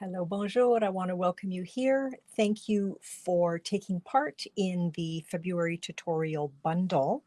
Hello, bonjour. I want to welcome you here. Thank you for taking part in the February tutorial bundle.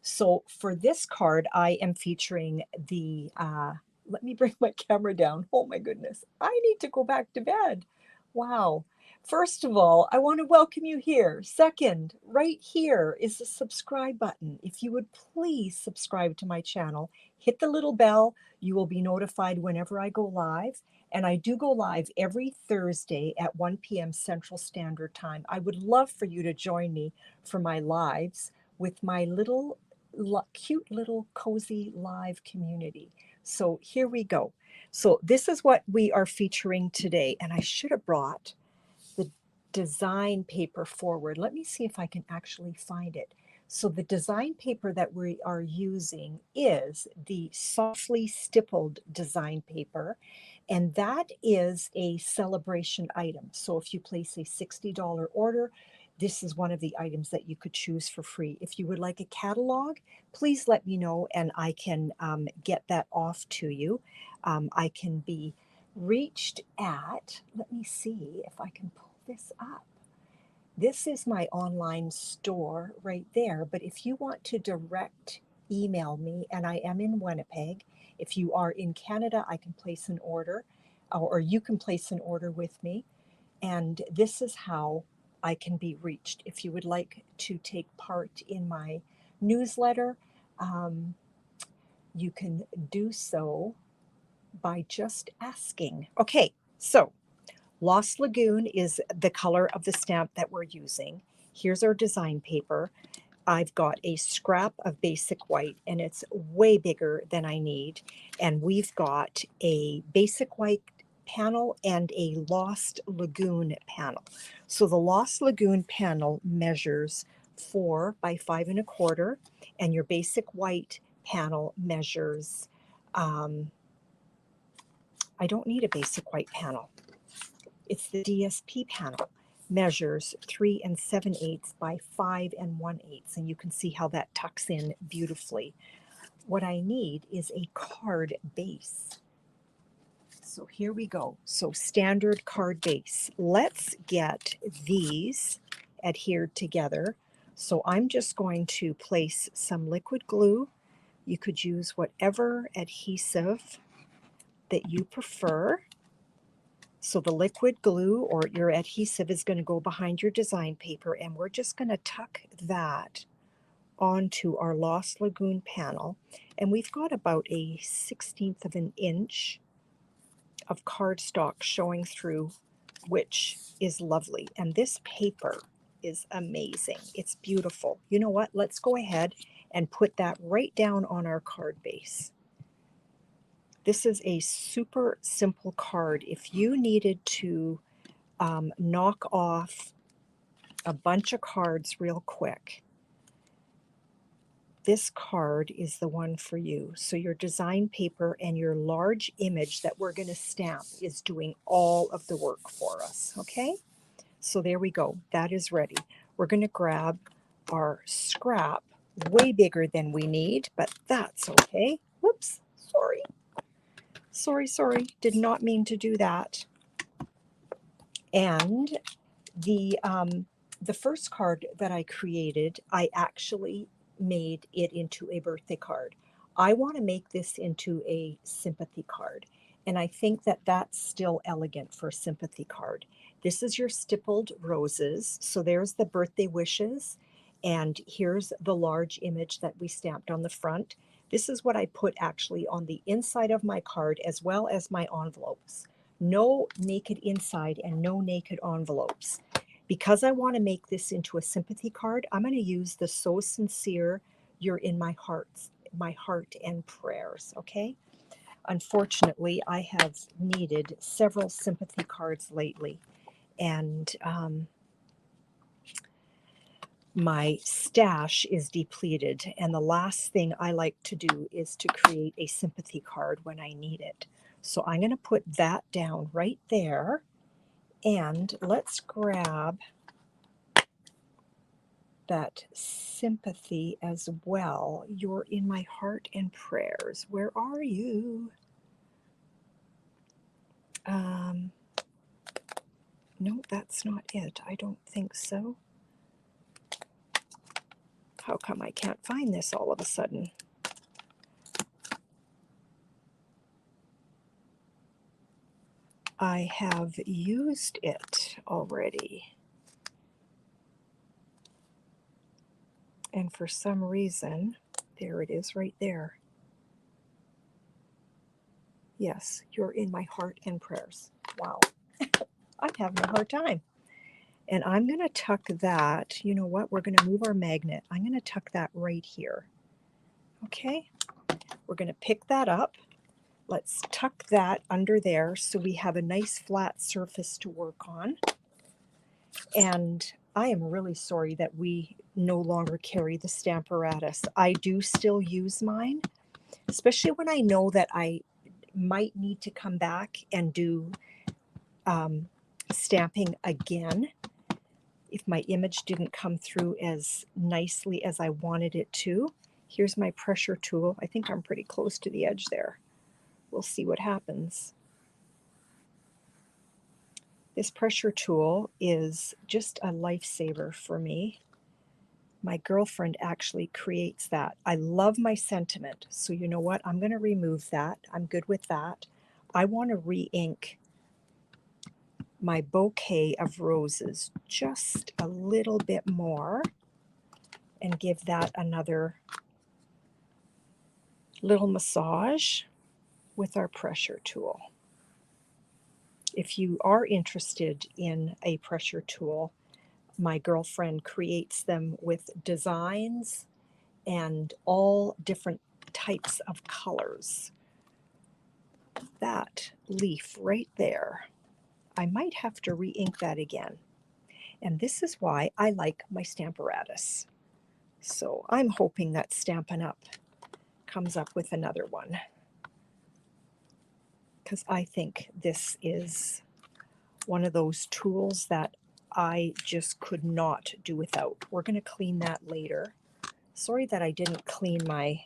So for this card, I am featuring let me bring my camera down. Oh my goodness, I need to go back to bed. Wow. First of all, I want to welcome you here. Second, right here is the subscribe button. If you would please subscribe to my channel, hit the little bell. You will be notified whenever I go live. And I do go live every Thursday at 1 p.m. Central Standard Time. I would love for you to join me for my lives with my cute little cozy live community. So here we go. So this is what we are featuring today. And I should have brought the design paper forward. Let me see if I can actually find it. So the design paper that we are using is the softly stippled design paper, and that is a celebration item. So if you place a $60 order, this is one of the items that you could choose for free. If you would like a catalog, please let me know and I can get that off to you. I can be reached at, let me see if I can pull this up. This is my online store right there, but if you want to direct email me, and I am in Winnipeg, if you are in Canada, I can place an order, or you can place an order with me, and this is how I can be reached. If you would like to take part in my newsletter, you can do so by just asking. Okay, so Lost Lagoon is the color of the stamp that we're using. Here's our design paper. I've got a scrap of basic white and it's way bigger than I need. And we've got a basic white panel and a Lost Lagoon panel. So the Lost Lagoon panel measures 4 by 5 1/4, and your basic white panel measures, I don't need a basic white panel. It's the DSP panel, measures 3 7/8 by 5 1/8, and you can see how that tucks in beautifully. What I need is a card base. So here we go. So standard card base. Let's get these adhered together. So I'm just going to place some liquid glue. You could use whatever adhesive that you prefer. So the liquid glue or your adhesive is going to go behind your design paper, and we're just going to tuck that onto our Lost Lagoon panel. And we've got about a 1/16 of an inch of cardstock showing through, which is lovely. And this paper is amazing. It's beautiful. You know what? Let's go ahead and put that right down on our card base. This is a super simple card. If you needed to knock off a bunch of cards real quick, this card is the one for you. So your design paper and your large image that we're going to stamp is doing all of the work for us, okay? So there we go. That is ready. We're going to grab our scrap, way bigger than we need, but that's okay. Whoops, sorry. Sorry, did not mean to do that. And the first card that I created, I actually made it into a birthday card. I want to make this into a sympathy card, and I think that that's still elegant for a sympathy card. This is your stippled roses. So there's the birthday wishes, and here's the large image that we stamped on the front. This is what I put actually on the inside of my card as well as my envelopes. No naked inside and no naked envelopes. Because I want to make this into a sympathy card, I'm going to use the So Sincere, You're in My heart and prayers, okay? Unfortunately, I have needed several sympathy cards lately, and my stash is depleted, and the last thing I like to do is to create a sympathy card when I need it. So I'm going to put that down right there, and let's grab that sympathy as well. You're in my heart and prayers. Where are you? No, that's not it. I don't think so. How come I can't find this all of a sudden? I have used it already. And for some reason, there it is right there. Yes, you're in my heart and prayers. Wow. I'm having a hard time. And I'm going to tuck that. You know what? We're going to move our magnet. I'm going to tuck that right here. Okay? We're going to pick that up. Let's tuck that under there so we have a nice flat surface to work on. And I am really sorry that we no longer carry the Stamparatus. I do still use mine, especially when I know that I might need to come back and do stamping again if my image didn't come through as nicely as I wanted it to. Here's my pressure tool. I think I'm pretty close to the edge there. We'll see what happens. This pressure tool is just a lifesaver for me. My girlfriend actually creates that. I love my sentiment, so you know what? I'm going to remove that. I'm good with that. I want to re-ink my bouquet of roses just a little bit more and give that another little massage with our pressure tool. If you are interested in a pressure tool, my girlfriend creates them with designs and all different types of colors. That leaf right there, I might have to re-ink that again. And this is why I like my Stamparatus. So I'm hoping that Stampin' Up comes up with another one, because I think this is one of those tools that I just could not do without. We're going to clean that later. Sorry that I didn't clean my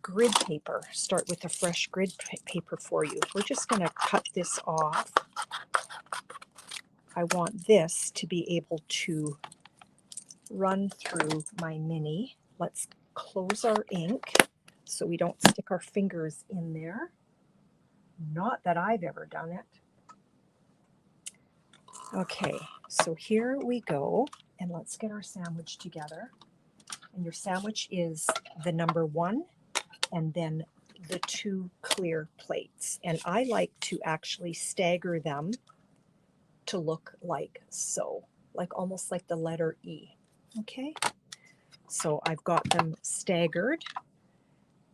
grid paper. Start with a fresh grid paper for you. We're just going to cut this off. I want this to be able to run through my mini. Let's close our ink so we don't stick our fingers in there. Not that I've ever done it. Okay, so here we go, and let's get our sandwich together. And your sandwich is the number 1 and then the 2 clear plates. And I like to actually stagger them to look like so, like almost like the letter E. Okay, so I've got them staggered,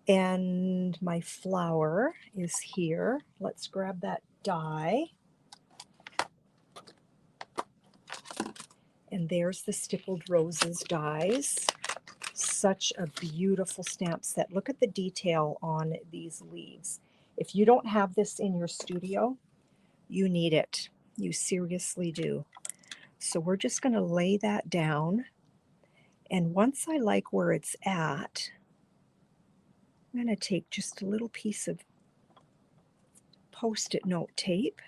and my flower is here. Let's grab that die. And there's the Stippled Roses dies. Such a beautiful stamp set. Look at the detail on these leaves. If you don't have this in your studio, you need it. You seriously do. So we're just going to lay that down. And once I like where it's at, I'm going to take just a little piece of Post-it note tape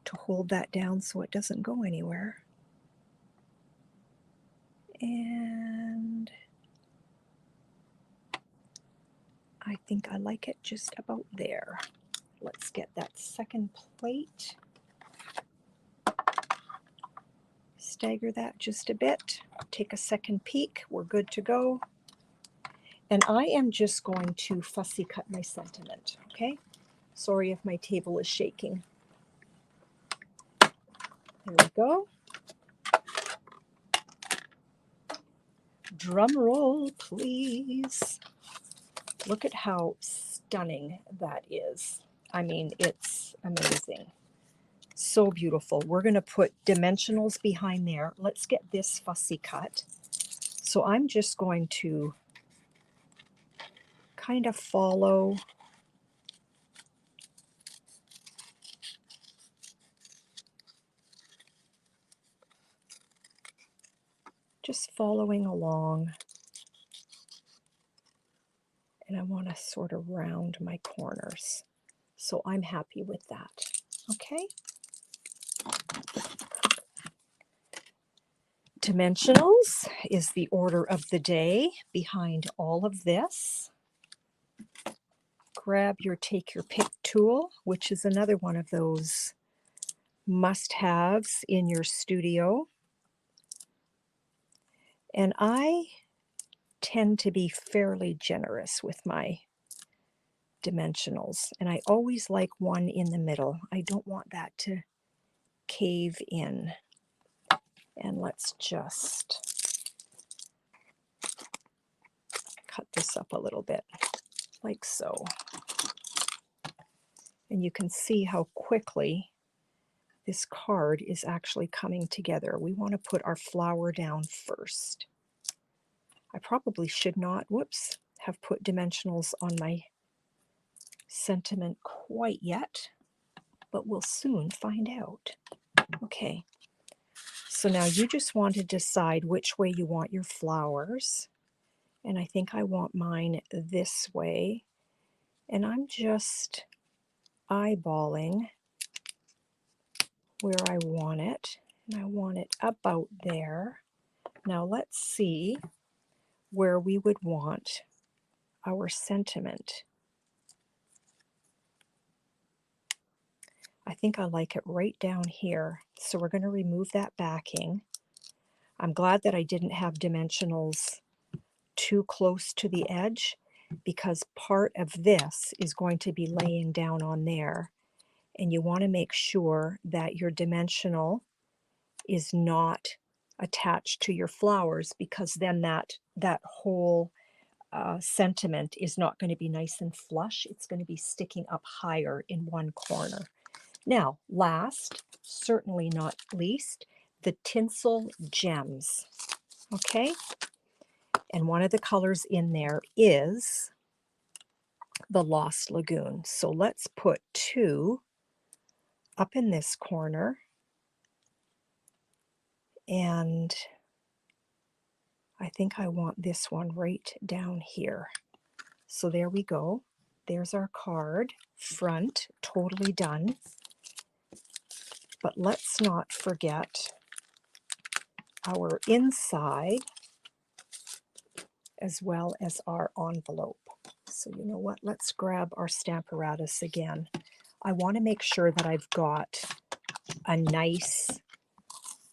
to hold that down so it doesn't go anywhere. And I think I like it just about there. Let's get that second plate. Stagger that just a bit. Take a second peek. We're good to go. And I am just going to fussy cut my sentiment, okay? Sorry if my table is shaking. There we go. Drum roll, please. Look at how stunning that is. I mean, it's amazing. So beautiful. We're going to put dimensionals behind there. Let's get this fussy cut. So I'm just going to kind of follow just following along. And I want to sort of round my corners. So I'm happy with that. Okay. Dimensionals is the order of the day behind all of this. Grab your take your pick tool, which is another one of those must-haves in your studio. And I tend to be fairly generous with my dimensionals, and I always like one in the middle. I don't want that to cave in. And let's just cut this up a little bit, like so. And you can see how quickly this card is actually coming together. We want to put our flower down first. I probably should not, whoops, have put dimensionals on my sentiment quite yet, but we'll soon find out. Okay, so now you just want to decide which way you want your flowers. And I think I want mine this way. And I'm just eyeballing where I want it. And I want it about there. Now let's see where we would want our sentiment. I think I like it right down here. So we're going to remove that backing. I'm glad that I didn't have dimensionals too close to the edge, because part of this is going to be laying down on there. And you want to make sure that your dimensional is not attached to your flowers, because then that whole sentiment is not going to be nice and flush. It's going to be sticking up higher in one corner. Now, last, certainly not least, the tinsel gems. Okay? And one of the colors in there is the Lost Lagoon. So let's put 2 up in this corner. And I think I want this one right down here. So there we go. There's our card. Front, totally done. But let's not forget our inside as well as our envelope. So you know what? Let's grab our Stamparatus again. I want to make sure that I've got a nice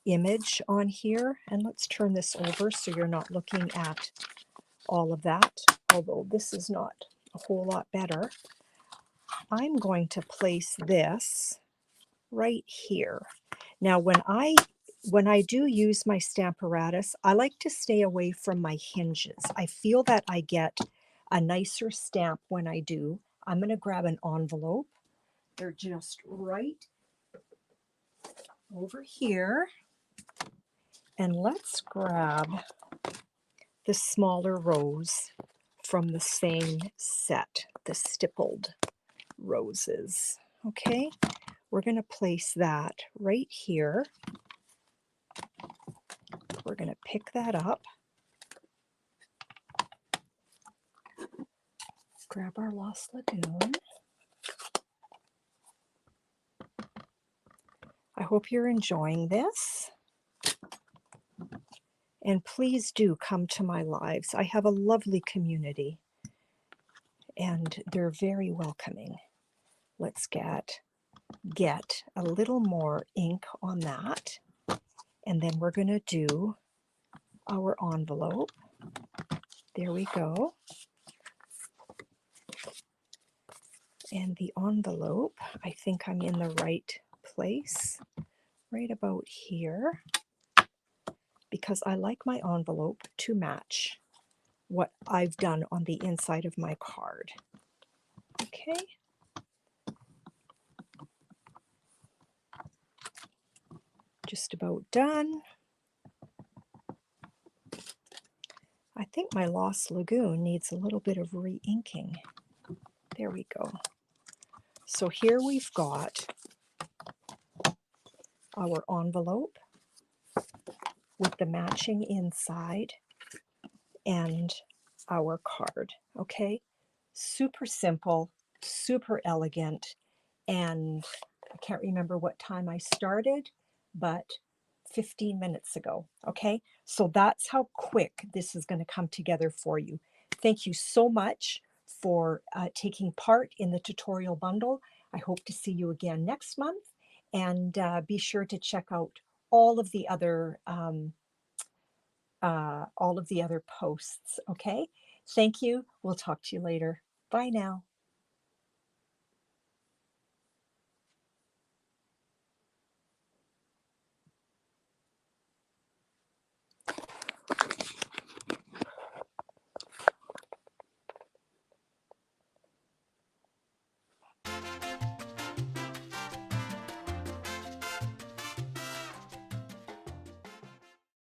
image on here. And let's turn this over so you're not looking at all of that, although this is not a whole lot better. I'm going to place this right here. Now, when I do use my Stamparatus, I like to stay away from my hinges. I feel that I get a nicer stamp when I do. I'm going to grab an envelope. They're just right over here. And let's grab the smaller rose from the same set, the stippled roses. Okay, we're going to place that right here. We're going to pick that up. Grab our Lost Lagoon. I hope you're enjoying this. And please do come to my lives. I have a lovely community, and they're very welcoming. Let's get a little more ink on that. And then we're going to do our envelope. There we go. And the envelope, I think I'm in the right place, right about here, because I like my envelope to match what I've done on the inside of my card. Okay. Just about done. I think my Lost Lagoon needs a little bit of re-inking. There we go. So here we've got our envelope with the matching inside and our card. Okay, super simple, super elegant, and I can't remember what time I started, but 15 minutes ago. Okay, so that's how quick this is going to come together for you. Thank you so much for taking part in the tutorial bundle. I hope to see you again next month, and be sure to check out all of the other posts. Okay, thank you. We'll talk to you later. Bye now.